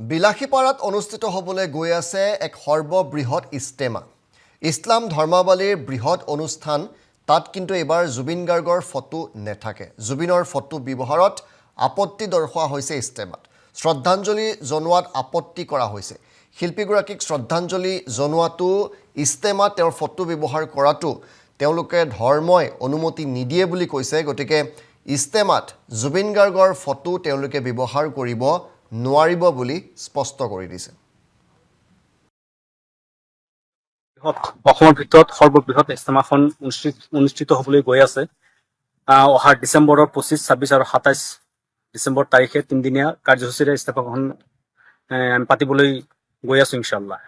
বিলাসীপাৰাত অনুষ্ঠিত হ'বলৈ গৈ আছে এক সৰ্ববৃহৎ ইস্তেমা। ইছলাম ধৰ্মাৱলীৰ বৃহৎ অনুষ্ঠান। তাত কিন্তু এইবাৰ জুবিন গাৰ্গৰ ফটো নেথাকে। জুবিনৰ ফটো ব্যৱহাৰত আপত্তি দৰ্শোৱা হৈছে ইস্তেমাত। শ্ৰদ্ধাঞ্জলি জনোৱাত আপত্তি কৰা হৈছে। শিল্পীগৰাকীক শ্ৰদ্ধাঞ্জলি জনোৱাটো ইস্তেমাত তেওঁৰ ফটো ব্যৱহাৰ কৰাটো তেওঁলোকে ধৰ্মই অনুমতি নিদিয়ে বুলি কৈছে। গতিকে ইস্তেমাত জুবিন গাৰ্গৰ ফটো তেওঁলোকে ব্যৱহাৰ কৰিব নোৱাৰিব বুলি স্পষ্ট কৰি দিছে। অসমৰ ভিতৰত সৰ্ববৃহৎ ইস্তেমাখন অনুষ্ঠিত হ'বলৈ গৈ আছে। অহা ডিচেম্বৰৰ 25, 26 আৰু 27 ডিচেম্বৰ তাৰিখে তিনিদিনীয়া কাৰ্যসূচীৰে ইস্তেমাখন আমি পাতিবলৈ গৈ আছো ইনশাআল্লাহ।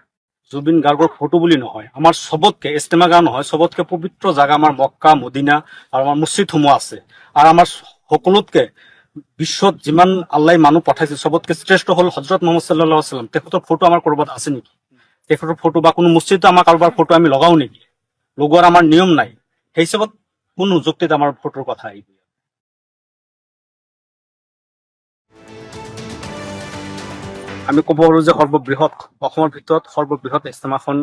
জুবিন গাৰ্গৰ ফটো বুলি নহয়, আমাৰ চবতকে ইস্তেমা গাঁও নহয়, চবতকে পবিত্ৰ জাগা আমাৰ মক্কা, মদিনা আৰু আমাৰ মছজিদসমূহ আছে। আৰু আমাৰ সকলোতকে বিশ্বত যিমান আল্লাহ মানুহ পঠাইছে চবতকে শ্ৰেষ্ঠ হ'ল হজৰত মোহাম্মদ সাল্লাল্লাহু আলাইহি ওয়াসাল্লাম। তেখেতৰ ফটো আমাৰ ক'ৰবাত আছে নেকি? তেখেতৰ ফটো বা কোনো মছজিদত আমাৰ কাৰোবাৰ ফটো আমি লগাও নেকি? লগোৱাৰ আমাৰ নিয়ম নাই। সেই হিচাপত কোনো যুক্তিত আমাৰ ফটোৰ কথা আহিব। আমি ক'ব পাৰো যে অসমৰ ভিতৰত সৰ্ববৃহৎ ইস্তেমাখন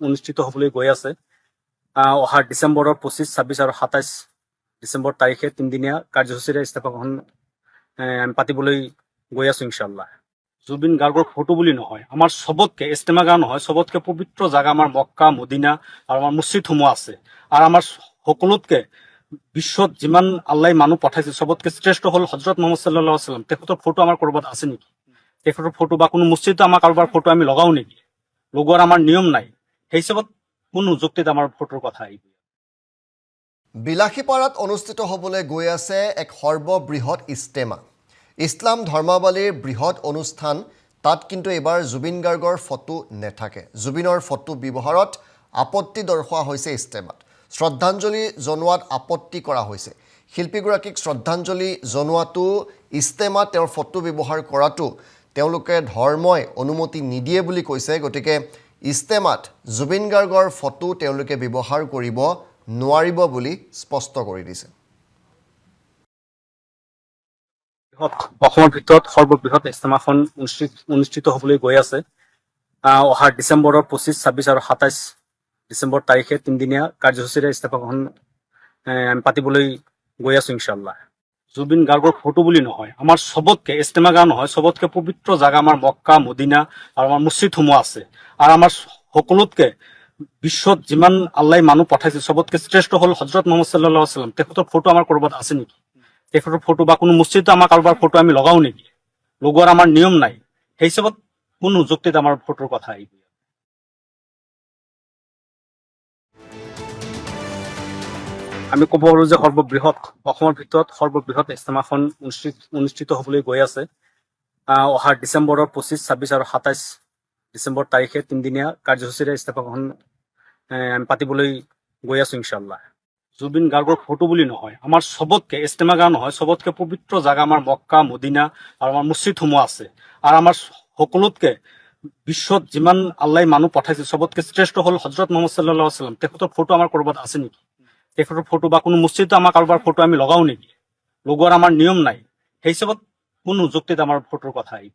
অনুষ্ঠিত হ'বলৈ গৈ আছে। অহা ডিচেম্বৰৰ 25, 26 আৰু 27 ডিচেম্বৰ তাৰিখে তিনিদিনীয়া কাৰ্যসূচীৰে ইস্তেমাখন আমি পাতিবলৈ গৈ আছো ইনশাআল্লাহ। জুবিন গাৰ্গৰ ফটো বুলি নহয়, আমাৰ চবতকে ইস্তেমা গাঁও নহয়, চবতকে পবিত্ৰ জাগা আমাৰ মক্কা, মদিনা আৰু আমাৰ মছজিদসমূহ আছে। আৰু আমাৰ সকলোতকে বিশ্বত যিমান আল্লাহ মানুহ পঠাইছে চবতকে শ্ৰেষ্ঠ হ'ল হজৰত মোহাম্মদ সাল্লাল্লাহু আলাইহি ওয়াসাল্লাম। তেখেতৰ ফটো আমাৰ ক'ৰবাত আছে নেকি? তেখেতৰ ফটো বা কোনো মছজিদত আমাৰ কাৰোবাৰ ফটো আমি লগাও নেকি? লগোৱাৰ আমাৰ নিয়ম নাই। সেই হিচাপত কোনো যুক্তিত আমাৰ ফটোৰ কথা আহিব। বিলাসীপাৰাত অনুষ্ঠিত হ'বলৈ গৈ আছে এক সৰ্ববৃহৎ ইস্তেমা। ইছলাম ধৰ্মাৱলীৰ বৃহৎ অনুষ্ঠান। তাত কিন্তু এইবাৰ জুবিন গাৰ্গৰ ফটো নেথাকে। জুবিনৰ ফটো ব্যৱহাৰত আপত্তি দৰ্শোৱা হৈছে ইস্তেমাত। শ্ৰদ্ধাঞ্জলি জনোৱাত আপত্তি কৰা হৈছে। শিল্পীগৰাকীক শ্ৰদ্ধাঞ্জলি জনোৱাটো ইস্তেমাত তেওঁৰ ফটো ব্যৱহাৰ কৰাটো তেওঁলোকে ধৰ্মই অনুমতি নিদিয়ে বুলি কৈছে। গতিকে ইস্তেমাত জুবিন গাৰ্গৰ ফটো তেওঁলোকে ব্যৱহাৰ কৰিব নোৱাৰিব বুলি স্পষ্ট কৰি দিছে। অসমৰ ভিতৰত সৰ্ববৃহৎ ইস্তেমাখন অনুষ্ঠিত হ'বলৈ গৈ আছে। অহা ডিচেম্বৰৰ 25, 26 আৰু 27 ডিচেম্বৰ তাৰিখে তিনিদিনীয়া কাৰ্যসূচীৰে ইস্তেমাখন আমি পাতিবলৈ গৈ আছো ইনশাআল্লাহ। জুবিন গাৰ্গৰ ফটো বুলি নহয়, আমাৰ চবতকে ইস্তেমা গাঁও নহয়, চবতকে পবিত্ৰ জাগা আমাৰ মক্কা, মদিনা আৰু আমাৰ মছজিদসমূহ আছে। আৰু আমাৰ সকলোতকে বিশ্বত যিমান আল্লাহ মানুহ পঠাইছে চবতকে শ্ৰেষ্ঠ হ'ল হজৰত মোহাম্মদ সাল্লাল্লাহু আলাইহি ওয়াসাল্লাম। তেখেতৰ ফটো আমাৰ ক'ৰবাত আছে নেকি? তেখেতৰ ফটো বা কোনো মছজিদত আমাৰ কাৰোবাৰ ফটো আমি লগাও নেকি? লগোৱাৰ আমাৰ নিয়ম নাই। সেই হিচাপত কোনো যুক্তিত আমাৰ ফটোৰ কথা আহিব। আমি ক'ব পাৰো যে অসমৰ ভিতৰত সৰ্ববৃহৎ ইস্তেমাখন অনুষ্ঠিত হ'বলৈ গৈ আছে। অহা ডিচেম্বৰৰ 25, 26 আৰু 27 ডিচেম্বৰ তাৰিখে তিনিদিনীয়া কাৰ্যসূচীৰে ইস্তেমাখন আমি পাতিবলৈ গৈ আছো ইনশাআল্লাহ। জুবিন গাৰ্গৰ ফটো বুলি নহয়, আমাৰ চবতকে ইস্তেমা গাঁও নহয়, চবতকে পবিত্ৰ জাগা আমাৰ মক্কা, মদিনা আৰু আমাৰ মছজিদসমূহ আছে। আৰু আমাৰ সকলোতকে বিশ্বত যিমান আল্লাহ মানুহ পঠাইছে চবতকে শ্ৰেষ্ঠ হ'ল হজৰত মোহাম্মদ সাল্লাল্লাহু আলাইহি ওয়াসাল্লাম। তেখেতৰ ফটো আমাৰ ক'ৰবাত আছে নেকি? তেখেতৰ ফটো বা কোনো মছজিদত আমাৰ কাৰোবাৰ ফটো আমি লগাও নেকি? লগোৱাৰ আমাৰ নিয়ম নাই। সেই হিচাপত কোনো যুক্তিত আমাৰ ফটোৰ কথা আহিব।